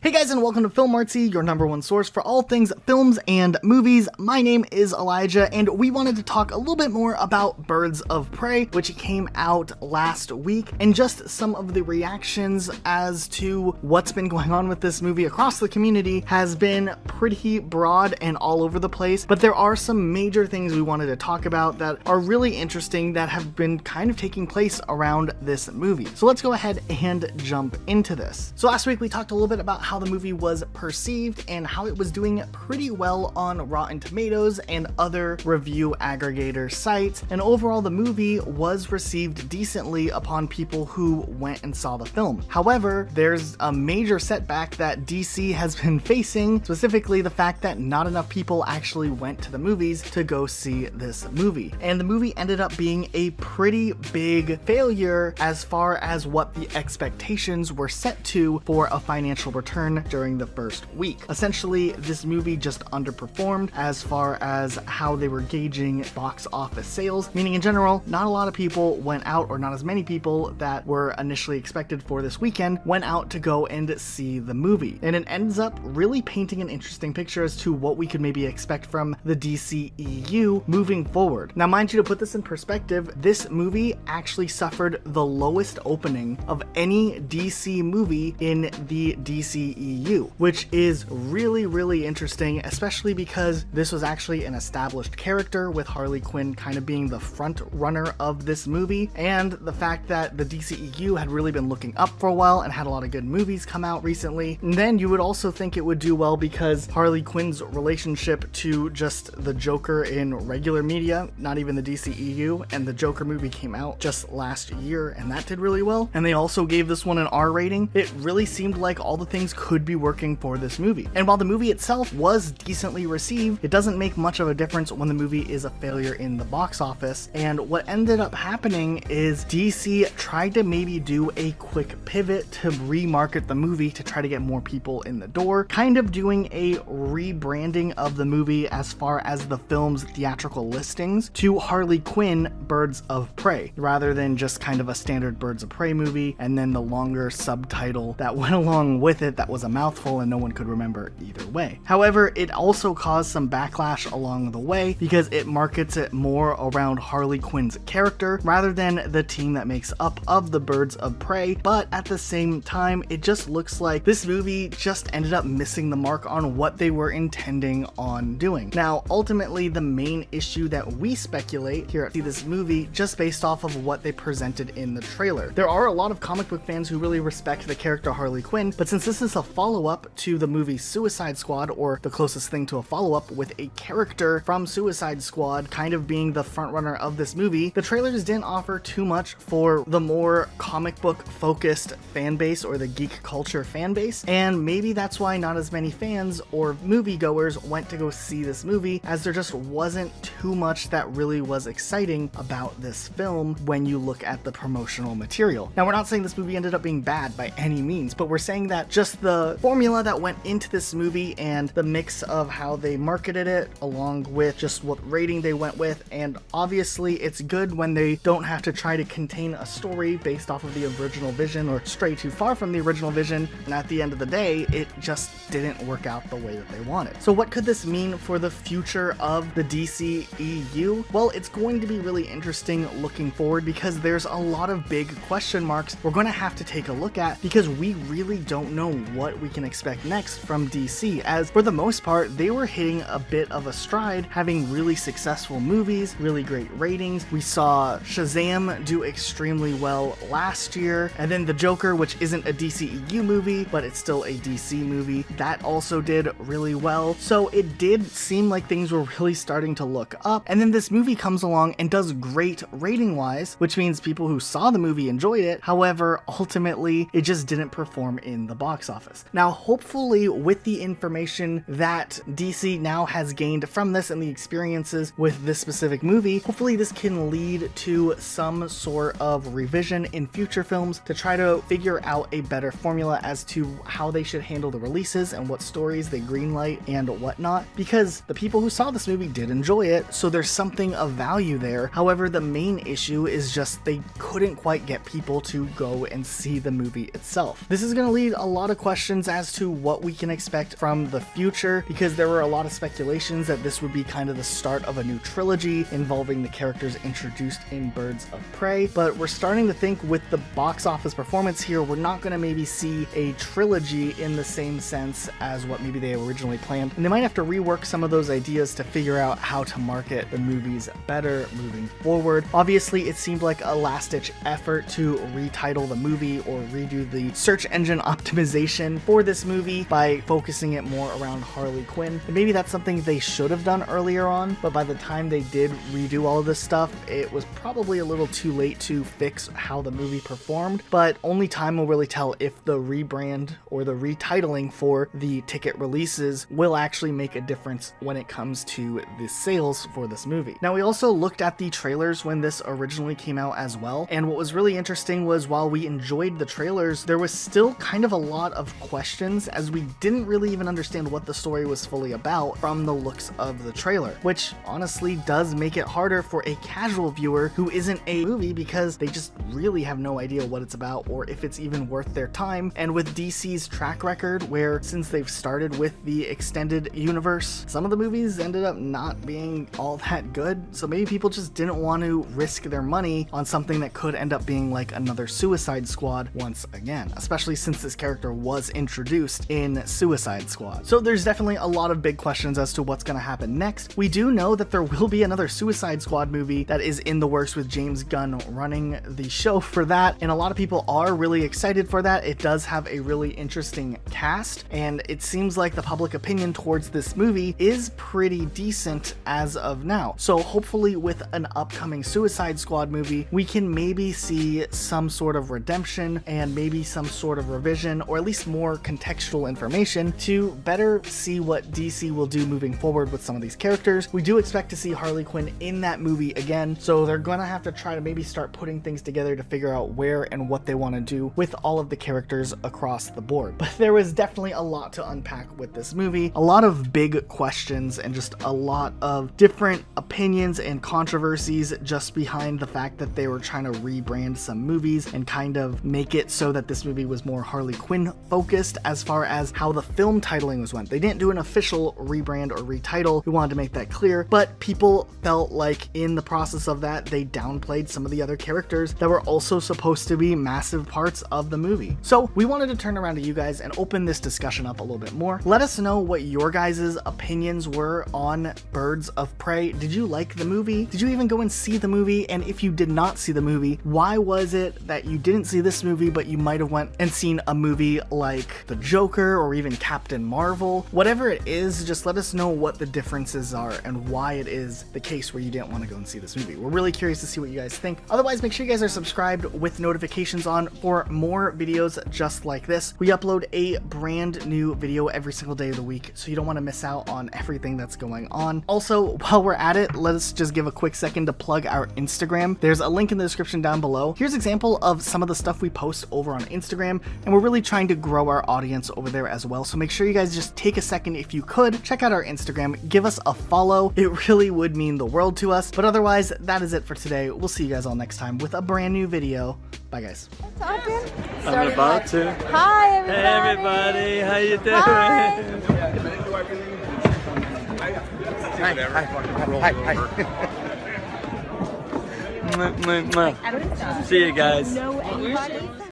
Hey guys, and welcome to Film Artsy, your number one source for all things films and movies. My name is Elijah, and we wanted to talk a little bit more about Birds of Prey, which came out last week, and just some of the reactions as to what's been going on with this movie across the community has been pretty broad and all over the place, but there are some major things we wanted to talk about that are really interesting that have been kind of taking place around this movie. So let's go ahead and jump into this. So last week we talked a little bit about how the movie was perceived and how it was doing pretty well on Rotten Tomatoes and other review aggregator sites, and overall the movie was received decently upon people who went and saw the film. However, there's a major setback that DC has been facing, specifically the fact that not enough people actually went to the movies to go see this movie. And the movie ended up being a pretty big failure as far as what the expectations were set to for a financial return during the first week. Essentially, this movie just underperformed as far as how they were gauging box office sales, meaning in general, not a lot of people went out, or not as many people that were initially expected for this weekend went out to go and see the movie. And it ends up really painting an interesting picture as to what we could maybe expect from the DCEU moving forward. Now, mind you, to put this in perspective, this movie actually suffered the lowest opening of any DC movie in the DCEU, which is really interesting, especially because this was actually an established character, with Harley Quinn kind of being the front runner of this movie, and the fact that the DCEU had really been looking up for a while and had a lot of good movies come out recently. And then you would also think it would do well because Harley Quinn's relationship to just the Joker in regular media, not even the DCEU, and the Joker movie came out just last year and that did really well, and they also gave this one an R rating. It really seemed like all the things could be working for this movie. And while the movie itself was decently received, it doesn't make much of a difference when the movie is a failure in the box office. And what ended up happening is DC tried to maybe do a quick pivot to remarket the movie to try to get more people in the door, kind of doing a rebranding of the movie as far as the film's theatrical listings to Harley Quinn Birds of Prey, rather than just kind of a standard Birds of Prey movie and then the longer subtitle that went along with it that was a mouthful and no one could remember either way. However, it also caused some backlash along the way because it markets it more around Harley Quinn's character rather than the team that makes up of the Birds of Prey, but at the same time, it just looks like this movie just ended up missing the mark on what they were intending on doing. Now, ultimately, the main issue that we speculate here at this movie, just based off of what they presented in the trailer. There are a lot of comic book fans who really respect the character Harley Quinn, but since this is a follow-up to the movie Suicide Squad, or the closest thing to a follow-up with a character from Suicide Squad kind of being the frontrunner of this movie, the trailers didn't offer too much for the more comic book focused fan base, or the geek culture fan base, and maybe that's why not as many fans or moviegoers went to go see this movie, as there just wasn't too much that really was exciting about this film when you look at the promotional material. Now, we're not saying this movie ended up being bad by any means, but we're saying that just the formula that went into this movie and the mix of how they marketed it, along with just what rating they went with, and obviously it's good when they don't have to try to contain a story based off of the original vision or stray too far from the original vision, and at the end of the day, it just didn't work out the way that they wanted. So what could this mean for the future of the DCEU? Well, it's going to be really interesting looking forward because there's a lot of big question marks we're going to have to take a look at, because we really don't know what we can expect next from DC, as for the most part, they were hitting a bit of a stride, having really successful movies, really great ratings. We saw Shazam do extremely well last year, and then The Joker, which isn't a DCEU movie, but it's still a DC movie, that also did really well. So it did seem like things were really starting to look up, and then this movie comes along and does great rating-wise, which means people who saw the movie enjoyed it. However, ultimately, it just didn't perform in the box office. Now, hopefully, with the information that DC now has gained from this and the experiences with this specific movie, hopefully this can lead to some sort of revision in future films to try to figure out a better formula as to how they should handle the releases and what stories they greenlight and whatnot, because the people who saw this movie did enjoy it, so there's something of value there. However, the main issue is just they couldn't quite get people to go and see the movie itself. This is going to lead a lot of questions questions as to what we can expect from the future, because there were a lot of speculations that this would be kind of the start of a new trilogy involving the characters introduced in Birds of Prey. But we're starting to think with the box office performance here, we're not going to maybe see a trilogy in the same sense as what maybe they originally planned. And they might have to rework some of those ideas to figure out how to market the movies better moving forward. Obviously, it seemed like a last-ditch effort to retitle the movie or redo the search engine optimization for this movie by focusing it more around Harley Quinn. And maybe that's something they should have done earlier on, but by the time they did redo all of this stuff, it was probably a little too late to fix how the movie performed. But only time will really tell if the rebrand or the retitling for the ticket releases will actually make a difference when it comes to the sales for this movie. Now, we also looked at the trailers when this originally came out as well, and what was really interesting was while we enjoyed the trailers, there was still kind of a lot of questions as we didn't really even understand what the story was fully about from the looks of the trailer, which honestly does make it harder for a casual viewer who isn't a movie because they just really have no idea what it's about or if it's even worth their time. And with DC's track record, where since they've started with the extended universe, some of the movies ended up not being all that good, so maybe people just didn't want to risk their money on something that could end up being like another Suicide Squad once again, especially since this character was introduced in Suicide Squad. So there's definitely a lot of big questions as to what's going to happen next. We do know that there will be another Suicide Squad movie that is in the works with James Gunn running the show for that, and a lot of people are really excited for that. It does have a really interesting cast, and it seems like the public opinion towards this movie is pretty decent as of now. So hopefully with an upcoming Suicide Squad movie, we can maybe see some sort of redemption and maybe some sort of revision, or at least more contextual information to better see what DC will do moving forward with some of these characters. We do expect to see Harley Quinn in that movie again, so they're gonna have to try to maybe start putting things together to figure out where and what they want to do with all of the characters across the board. But there was definitely a lot to unpack with this movie, a lot of big questions and just a lot of different opinions and controversies just behind the fact that they were trying to rebrand some movies and kind of make it so that this movie was more Harley Quinn focused as far as how the film titling was went. They didn't do an official rebrand or retitle, we wanted to make that clear, but people felt like in the process of that they downplayed some of the other characters that were also supposed to be massive parts of the movie. So we wanted to turn around to you guys and open this discussion up a little bit more. Let us know what your guys' opinions were on Birds of Prey. Did you like the movie? Did you even go and see the movie? And if you did not see the movie, why was it that you didn't see this movie but you might have went and seen a movie like The Joker or even Captain Marvel? Whatever it is, just let us know what the differences are and why it is the case where you didn't want to go and see this movie. We're really curious to see what you guys think. Otherwise, make sure you guys are subscribed with notifications on for more videos just like this. We upload a brand new video every single day of the week, so you don't want to miss out on everything that's going on. Also, while we're at it, let's just give a quick second to plug our Instagram. There's a link in the description down below. Here's an example of some of the stuff we post over on Instagram, and we're really trying to grow our audience over there as well. So make sure you guys just take a second, if you could, check out our Instagram, give us a follow. It really would mean the world to us. But otherwise, that is it for today. We'll see you guys all next time with a brand new video. Bye, guys. I'm about to. Hi, everybody. Hey, everybody. How you doing? Hi. Hi. See you guys. Know anybody?